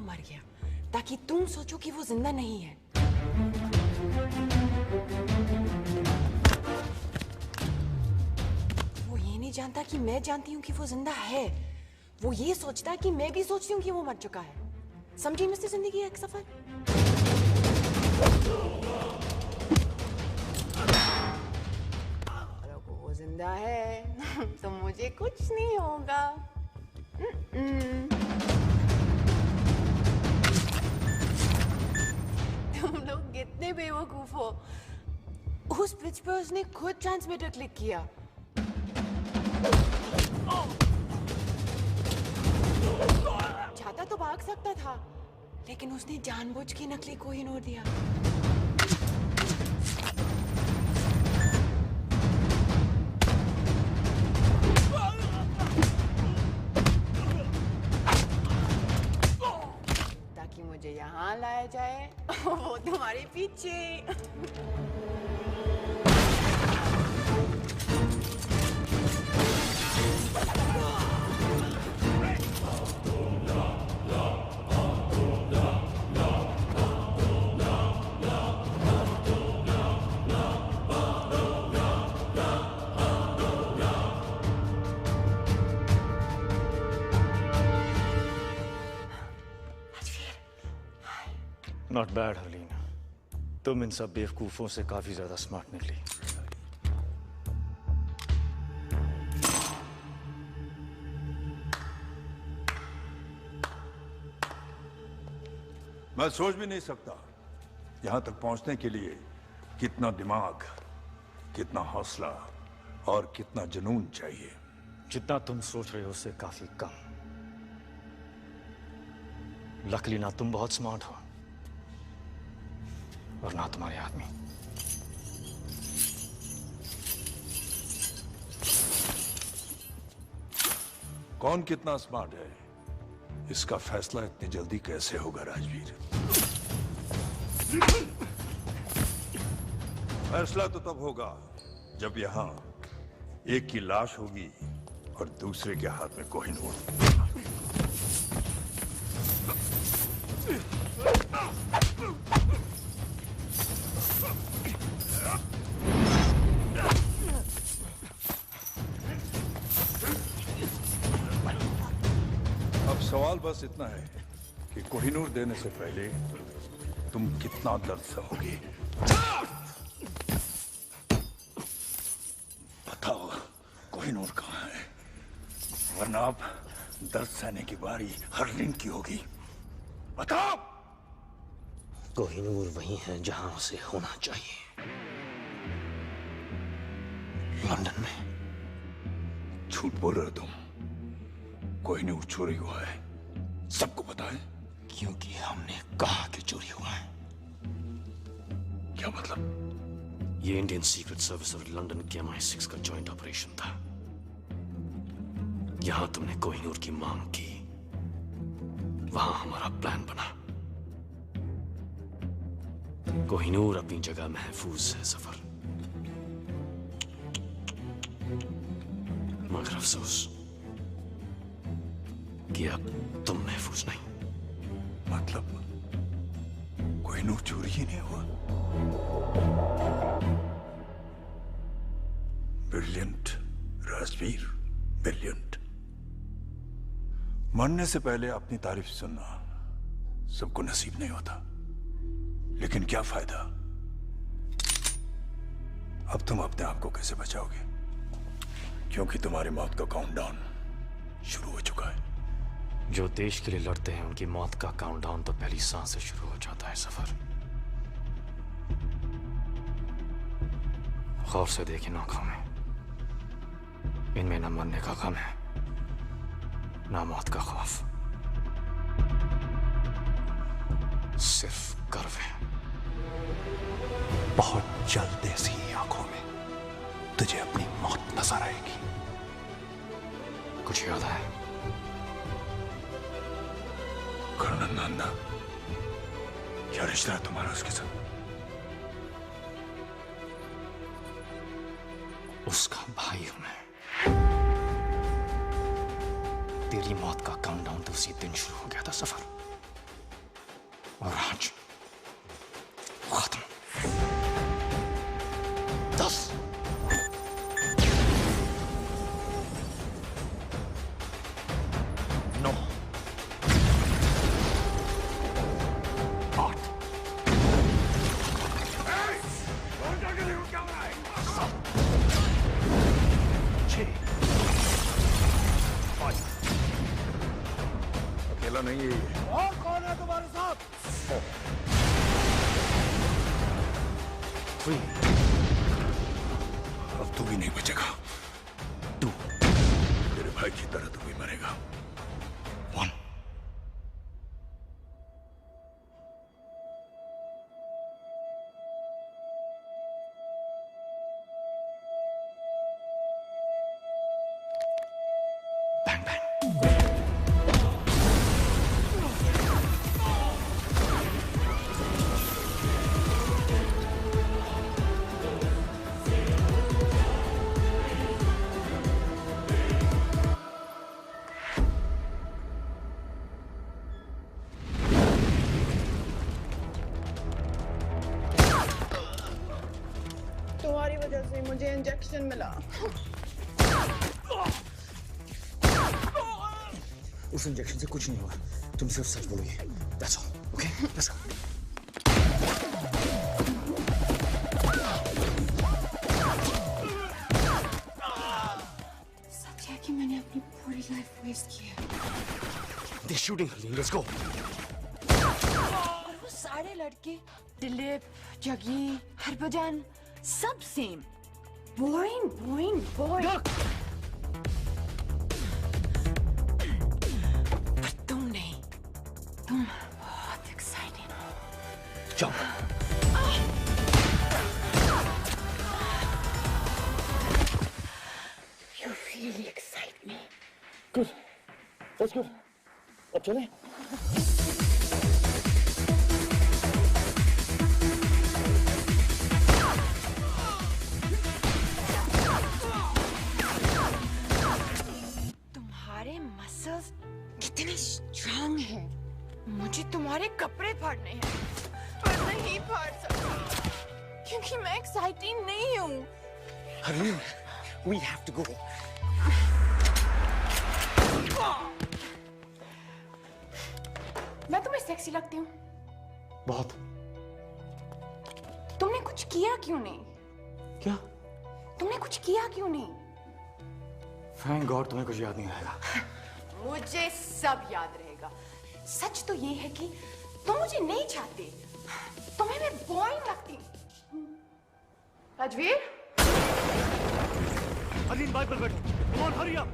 मर गया ताकि तुम सोचो कि वो जिंदा नहीं है। वो ये नहीं जानता कि मैं जानती हूँ कि वो जिंदा है। वो ये सोचता है कि मैं भी सोचती हूँ कि वो मर चुका है। समझी मिस्टर जिंदगी एक सफर? वो जिंदा है तो मुझे कुछ नहीं होगा। तुम लोग कितने बेवकूफ हो। उस पिच पे उसने खुद ट्रांसमीटर क्लिक किया। चाहता तो भाग सकता था, लेकिन उसने जानबूझ के नकली कोहिनूर दिया। ताकि मुझे यहाँ लाया जाए, वो तुम्हारे पीछे। नॉट बैड हरलीन, तुम इन सब बेवकूफों से काफी ज्यादा स्मार्ट निकली। मैं सोच भी नहीं सकता यहां तक पहुंचने के लिए कितना दिमाग, कितना हौसला और कितना जुनून चाहिए। जितना तुम सोच रहे हो उससे काफी कम। लकली ना तुम बहुत स्मार्ट हो और ना तुम्हारे आदमी। कौन कितना स्मार्ट है इसका फैसला इतनी जल्दी कैसे होगा राजवीर? फैसला तो तब होगा जब यहां एक की लाश होगी और दूसरे के हाथ में कोहिनूर। अब सवाल बस इतना है कि कोहिनूर देने से पहले तुम कितना दर्द सहोगे। बताओ कोहिनूर कहाँ है, वरना अब दर्द सहने की बारी हरलीन की होगी। बताओ। कोहिनूर वही है जहां उसे होना चाहिए, लंदन में। झूठ बोल रहे हो तुम। कोहिनूर चोरी हुआ है, सबको पता है। क्योंकि हमने कहा कि चोरी हुआ है। क्या मतलब? ये इंडियन सीक्रेट सर्विस और लंदन के MI6 का जॉइंट ऑपरेशन था। यहां तुमने कोहिनूर की मांग की, वहां हमारा प्लान बना। कोहिनूर अपनी जगह महफूज है सफर, मगर अफसोस कि अब तुम महफूज नहीं। मतलब कोहिनूर चोरी ही नहीं हुआ? Brilliant Rajveer, brilliant. मरने से पहले अपनी तारीफ सुनना सबको नसीब नहीं होता, लेकिन क्या फायदा? अब तुम अपने आप को कैसे बचाओगे? क्योंकि तुम्हारी मौत का काउंटडाउन शुरू हो चुका है। जो देश के लिए लड़ते हैं उनकी मौत का काउंटडाउन तो पहली सांस से शुरू हो जाता है सफर। गौर से देखिए आंखों में, इनमें न मरने का गम है ना मौत का खौफ, सिर्फ गर्व है। बहुत जल्द ऐसी आंखों में तुझे अपनी मौत नजर आएगी। कुछ याद है? कर्नल नंदा, क्या रिश्ता है तुम्हारा उसके साथ? उसका भाई हूं मैं। तेरी मौत का काउंटडाउन तो उसी दिन शुरू हो गया था सफर। और आज खत्म। 10 9 8 6 5 अकेला नहीं है ये। और कौन है तुम्हारे साथ? 3 अब तू भी नहीं बचेगा। 2 तेरे भाई की तरह तू भी मरेगा। 1 Bang bang. तुम्हारी वजह से मुझे इंजेक्शन मिला। उस इंजेक्शन से कुछ नहीं हुआ। तुम सिर्फ सच बोलोगे। That's all. Okay? Let's go. सच है कि मैंने अपनी पूरी लाइफ वेस्ट की है। They're shooting, Helene. Let's go. और वो सारे लड़के, दिलीप, जगी, हरभजन, सब सेम। Boring, boring, boring. पर तुम नहीं, तुम बहुत एक्साइटिंग हो। Jump. You really excite me. Good. That's good. अब चलें? तुम्हारे मसल्स कितने स्ट्रांग हैं। मुझे तुम्हारे कपड़े फाड़ने हैं, पर नहीं फाड़ सकती क्योंकि मैं एक्साइटिंग नहीं हूँ। Helene, we have to go. मैं तुम्हें सेक्सी लगती हूँ? बहुत। तुमने कुछ किया क्यों नहीं? क्या? तुमने कुछ किया क्यों नहीं? Thank God तुम्हें कुछ याद नहीं आएगा। मुझे सब याद रहेगा। सच तो ये है कि तुम मुझे नहीं चाहते। तुम्हें मैं बोरिंग लगती हूँ। राजवीर? Helene, बाइक पर बैठो। Come on, hurry up.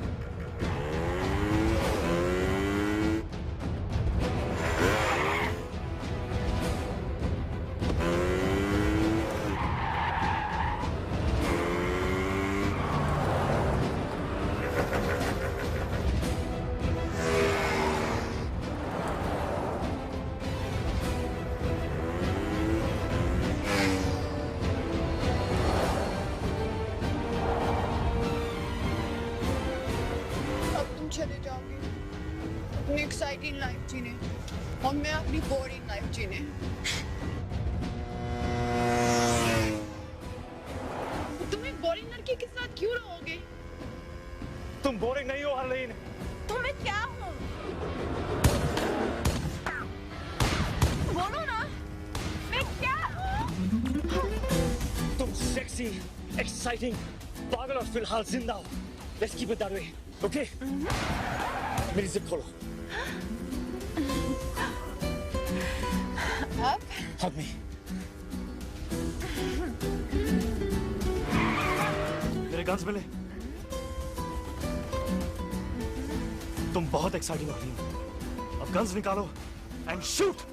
अब तुम चले जाओगे अपनी एक्साइटिंग लाइफ जीने और मैं अपनी बोरिंग लाइफ जीने। तुम एक बोरिंग लड़की के साथ क्यों रहोगे? तुम बोरिंग नहीं हो, हरलीन। तो मैं क्या हूँ? बोलो ना, मैं क्या हूँ? तुम सेक्सी, एक्साइटिंग, पागल और फिलहाल जिंदा हो। Let's keep it that way, okay? मेरी जिप खोलो। अब Hug me. मेरे गन्स मिले। तुम बहुत एक्साइटिंग हो रही हो। अब गन्स निकालो and shoot.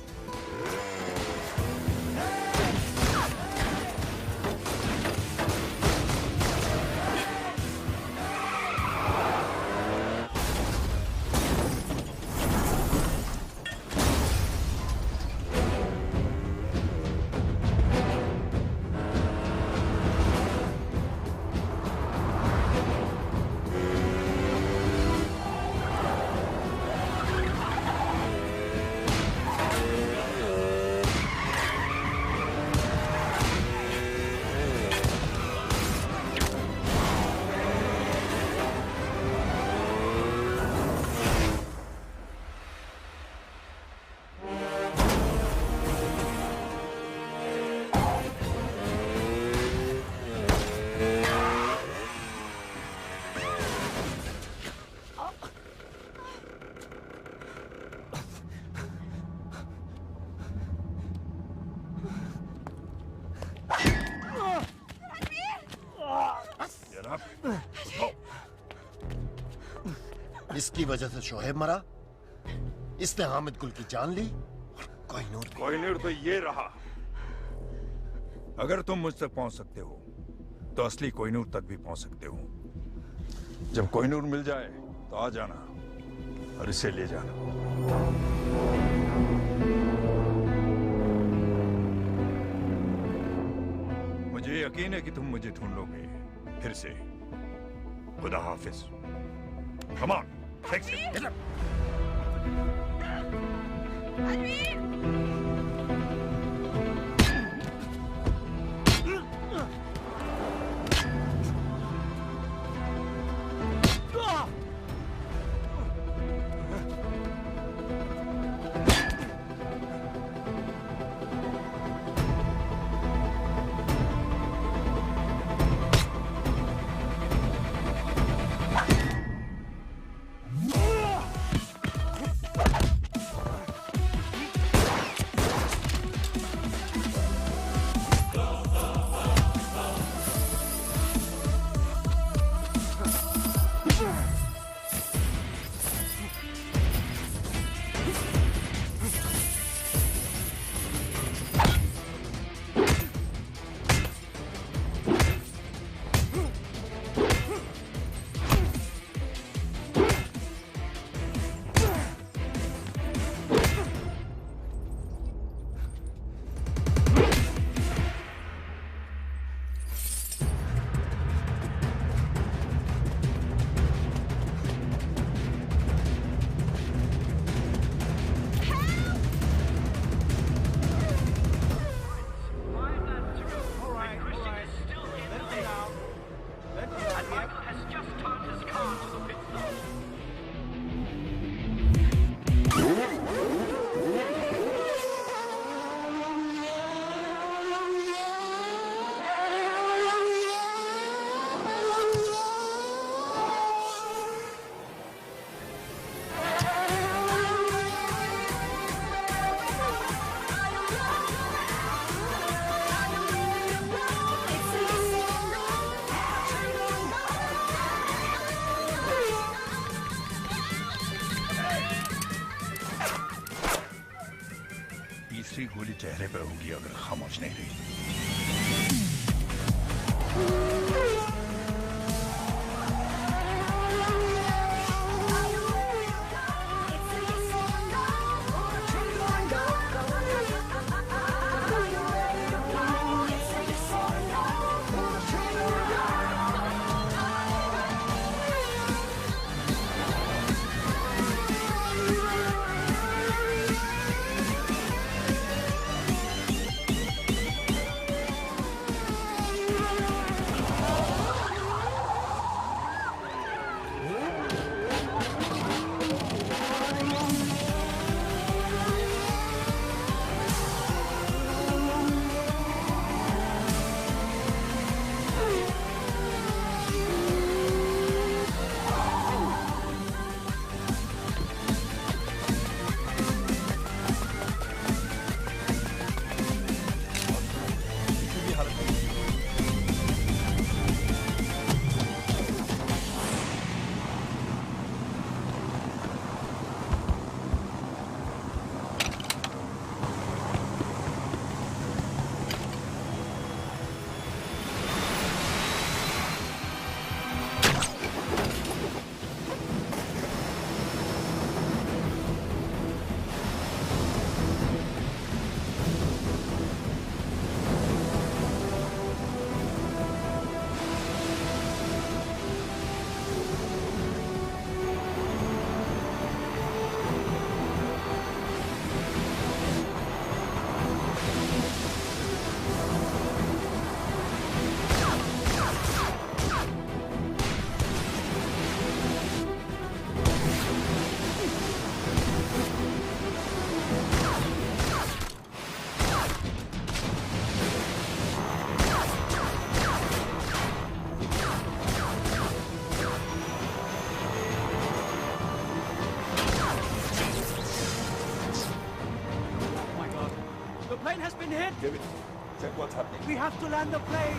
जिसकी वजह से शोहेब मरा, इसने हामिद गुल की जान ली, और कोहिनूर तो ये रहा। अगर तुम मुझ तक पहुंच सकते हो तो असली कोहिनूर तक भी पहुंच सकते हो। जब कोहिनूर मिल जाए तो आ जाना और इसे ले जाना। मुझे यकीन है कि तुम मुझे ढूंढ लोगे फिर से। खुदा हाफिज। Come on, take it. Get up. तीसरी गोली चेहरे पे होगी अगर खामोश नहीं रही। plane has been hit! David, check what's happening. We have to land the plane!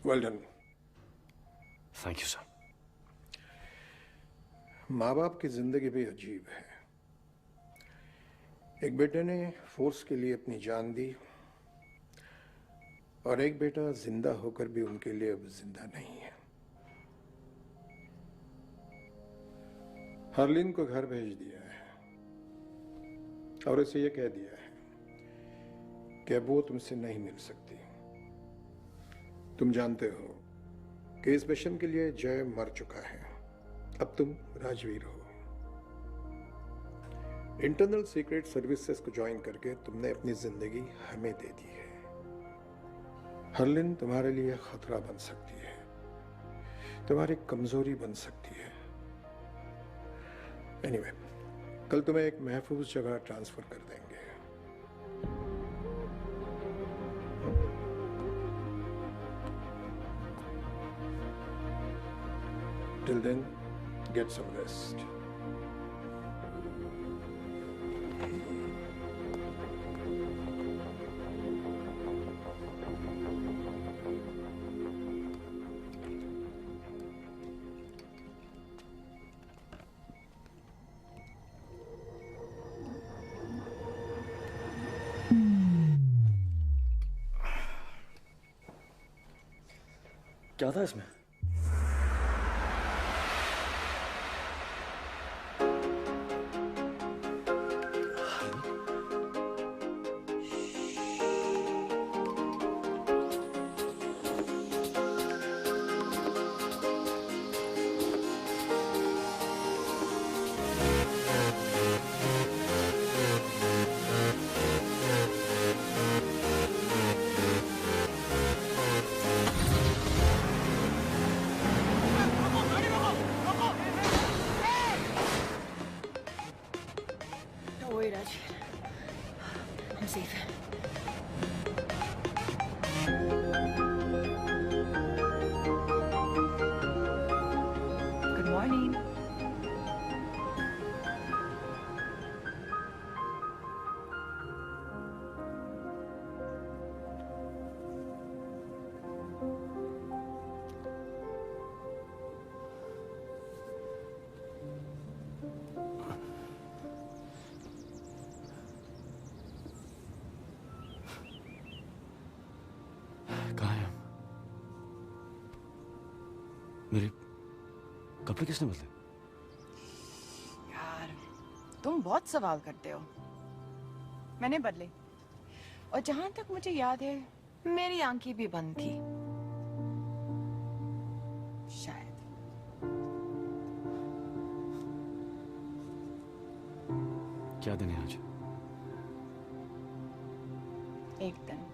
Well done. Thank you sir. माँ बाप की जिंदगी भी अजीब है। एक बेटे ने फोर्स के लिए अपनी जान दी और एक बेटा जिंदा होकर भी उनके लिए अब जिंदा नहीं है। हरलीन को घर भेज दिया है और उसे यह कह दिया है कि अब वो तुमसे नहीं मिल सकती। तुम जानते हो कि इस मिशन के लिए जय मर चुका है, अब तुम राजवीर हो। इंटरनल सीक्रेट सर्विसेज को ज्वाइन करके तुमने अपनी जिंदगी हमें दे दी है। हरलिन तुम्हारे लिए खतरा बन सकती है, तुम्हारी कमजोरी बन सकती है। एनीवे, कल तुम्हें एक महफूज जगह ट्रांसफर कर देंगे। Till then, get some rest. क्या था इसमें? I'm safe. Good morning. कहाँ है? मेरे कपड़े किसने बदले? यार, तुम बहुत सवाल करते हो। मैंने बदले, और जहां तक मुझे याद है मेरी आंखें भी बंद थी शायद। क्या दिन है आज? एक दिन।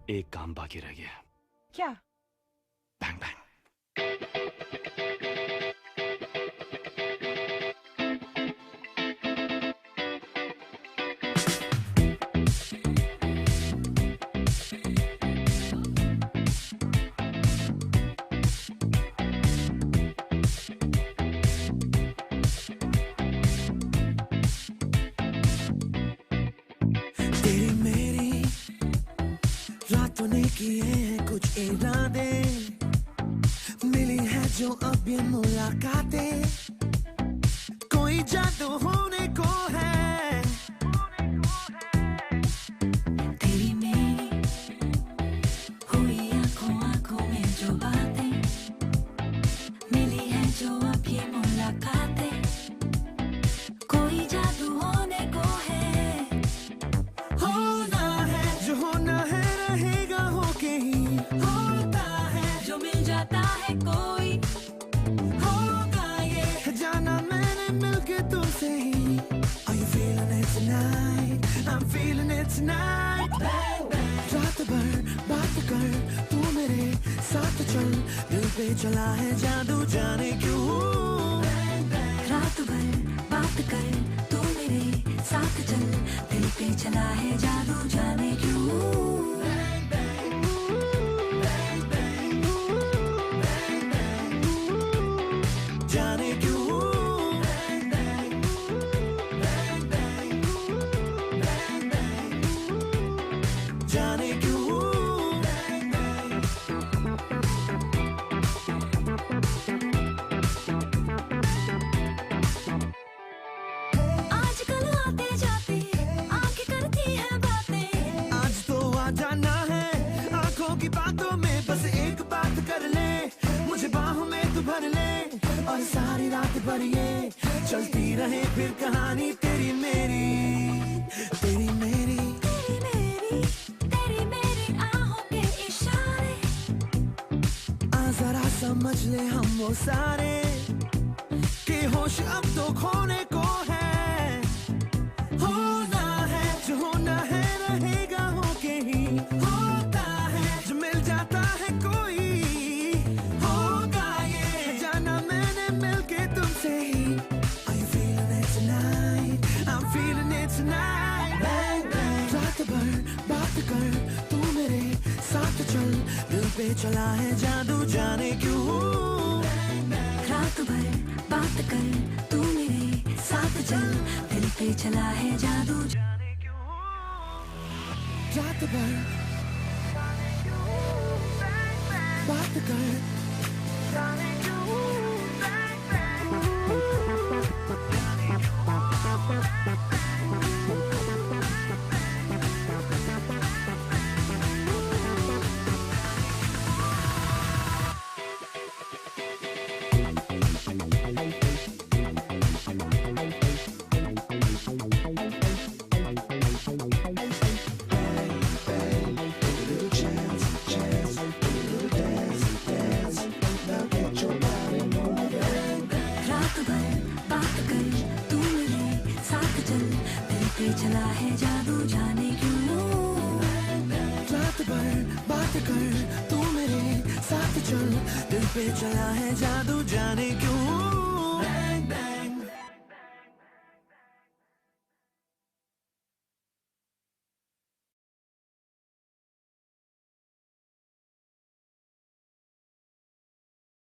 एक काम बाकी रह गया। क्या? Bang bang. तेरी मेरी रातों ने किए हैं कुछ इरादे, मिली है जो अब ये मुलाकातें, कोई जादू होने को है। तेरी मेरी हुई आंखों आंखों में जो बातें, मिली है जो अब ये मुलाकातें, कोई जादू होने को है। होना है जो होना है, रहेगा होके ही होता है, जो मिल जाता है कोई होगा ये जाना मैंने मिलके तुमसे ही। Are you feeling it tonight? I'm feeling it tonight. Bang bang. रात भर बात कर तू मेरे साथ चल, दिल पे चला है जादू जाने क्यों। Bang bang. रात भर बात कर तू मेरे साथ चल, दिल पे चला है जादू जाने क्यों। Bang bang. Bang bang. Bang bang. जाने क्यों। Bang bang. Bang bang. Bang bang. जाने क्यों। Bang bang. आजकल आते जाते आंखें करती है बातें, आज तो आ जाना है आंखों की बातों में, बस एक बात कर ले मुझे बाहों में तू भर ले, और सारी रात भर ये चलती रहे फिर कहानी तेरी मेरी। तेरी मेरी तेरी मेरी तेरी मेरी आहों के इशारे, आ जरा समझ ले हम वो सारे, कि होश अब तो खोने को है। होना है जो होना है, रहेगा होके ही होता है, जो मिल जाता है कोई होगा ये जाना मैंने मिलके तुमसे ही। Are you feeling it tonight? I'm feeling it tonight. Bang bang. रात भर बात कर तू मेरे साथ चल, दिल पे चला है जादू जाने क्यों। Bang bang. रात भर बात कर तू मेरे साथ चल, दिल पे चला है जादू जाने क्यों। रात भर बात कर जाने